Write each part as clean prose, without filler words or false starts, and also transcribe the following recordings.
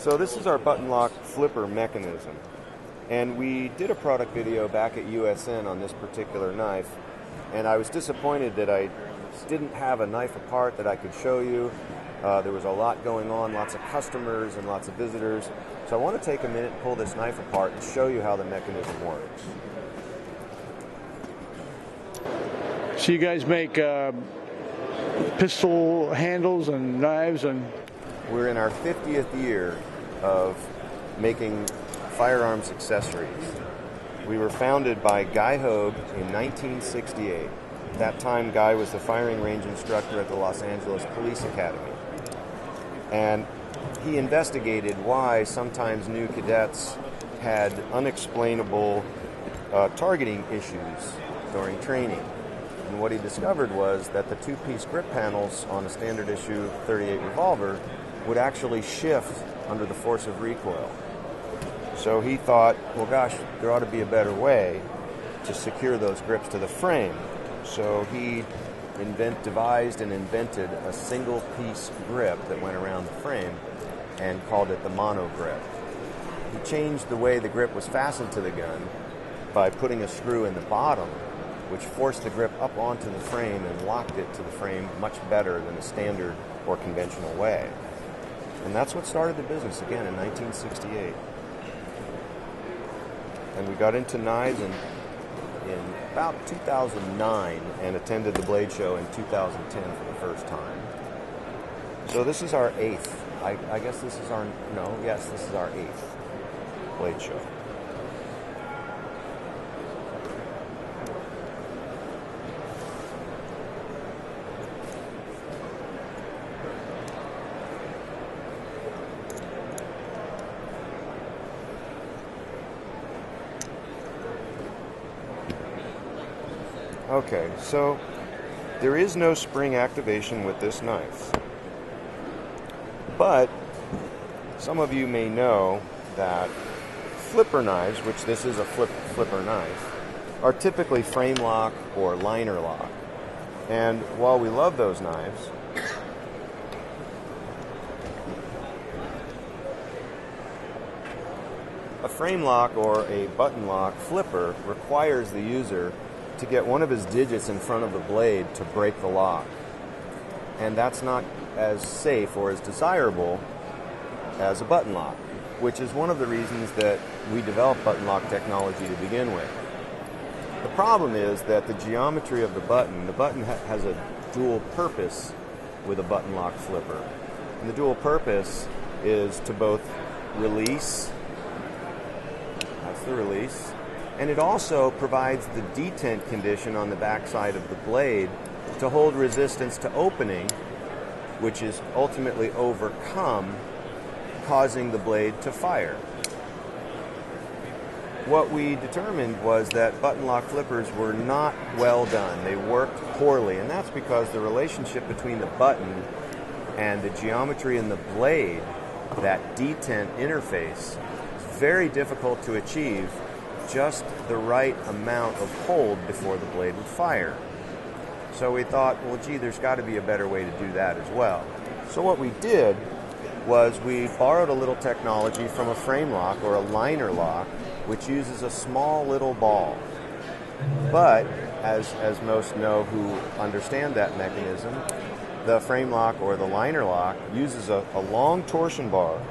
So this is our button lock flipper mechanism, and we did a product video back at USN on this particular knife, and I was disappointed that I didn't have a knife apart that I could show you. There was a lot going on, lots of customers and lots of visitors, so I want to take a minute and pull this knife apart and show you how the mechanism works. So you guys make pistol handles and knives and... We're in our 50th year of making firearms accessories. We were founded by Guy Hogue in 1968. At that time, Guy was the firing range instructor at the Los Angeles Police Academy. And he investigated why sometimes new cadets had unexplainable targeting issues during training. And what he discovered was that the two-piece grip panels on a standard issue .38 revolver would actually shift under the force of recoil. So he thought, well gosh, there ought to be a better way to secure those grips to the frame. So he devised and invented a single piece grip that went around the frame and called it the mono grip. He changed the way the grip was fastened to the gun by putting a screw in the bottom, which forced the grip up onto the frame and locked it to the frame much better than a standard or conventional way. And that's what started the business again in 1968. And we got into knives in about 2009 and attended the Blade Show in 2010 for the first time. So this is our eighth. I guess this is our, no, yes, this is our eighth Blade Show. Okay, so there is no spring activation with this knife, but some of you may know that flipper knives, which this is a flipper knife, are typically frame lock or liner lock. And while we love those knives, a frame lock or a button lock flipper requires the user to get one of his digits in front of the blade to break the lock. And that's not as safe or as desirable as a button lock, which is one of the reasons that we developed button lock technology to begin with. The problem is that the geometry of the button has a dual purpose with a button lock flipper. And the dual purpose is to both release, that's the release, and it also provides the detent condition on the backside of the blade to hold resistance to opening, which is ultimately overcome, causing the blade to fire. What we determined was that button lock flippers were not well done. They worked poorly, and that's because the relationship between the button and the geometry in the blade, that detent interface, is very difficult to achieve just the right amount of hold before the blade would fire. So we thought, well gee, there's got to be a better way to do that as well. So what we did was we borrowed a little technology from a frame lock or a liner lock, which uses a small little ball. But as most know who understand that mechanism, the frame lock or the liner lock uses a long torsion bar,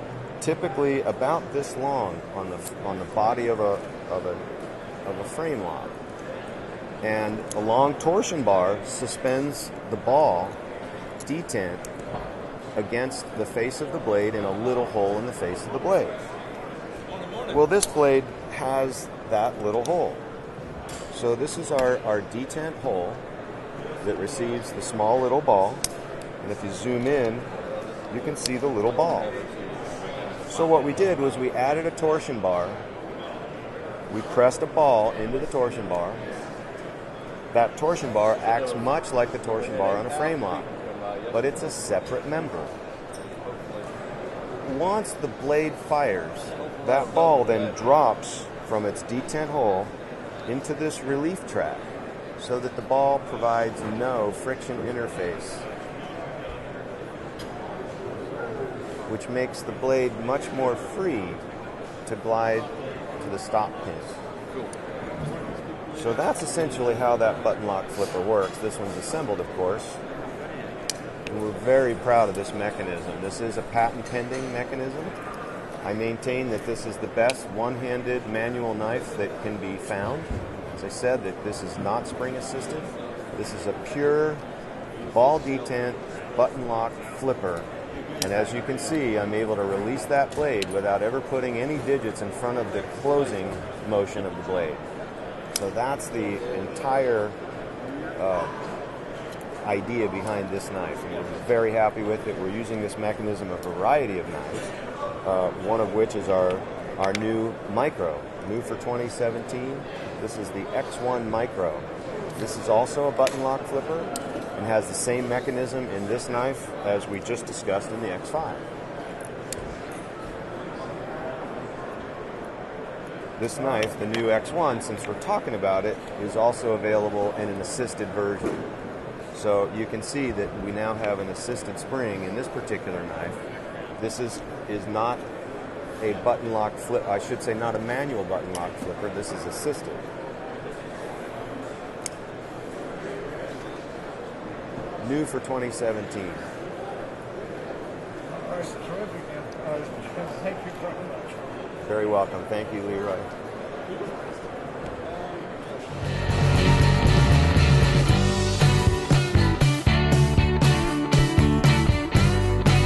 typically about this long on the body of a frame lock. And a long torsion bar suspends the ball, detent, against the face of the blade in a little hole in the face of the blade. Well, this blade has that little hole. So this is our detent hole that receives the small little ball. And if you zoom in, you can see the little ball. So what we did was we added a torsion bar. We pressed a ball into the torsion bar. That torsion bar acts much like the torsion bar on a frame lock, but it's a separate member. Once the blade fires, that ball then drops from its detent hole into this relief track so that the ball provides no friction interface which makes the blade much more free to glide to the stop pins. Cool. So that's essentially how that button lock flipper works. This one's assembled, of course. And we're very proud of this mechanism. This is a patent pending mechanism. I maintain that this is the best one-handed manual knife that can be found. As I said, that this is not spring assisted. This is a pure ball detent button lock flipper. And as you can see, I'm able to release that blade without ever putting any digits in front of the closing motion of the blade. So that's the entire idea behind this knife. And we're very happy with it. We're using this mechanism a variety of knives, one of which is our new Micro, new for 2017. This is the X-1 Micro. This is also a button lock flipper and has the same mechanism in this knife as we just discussed in the X5. This knife, the new X1, since we're talking about it, is also available in an assisted version. So you can see that we now have an assisted spring in this particular knife. This is not a button lock flip, I should say not a manual button lock flipper, this is assisted. New for 2017. That's terrific. Thank you very much. Very welcome. Thank you, Leroy.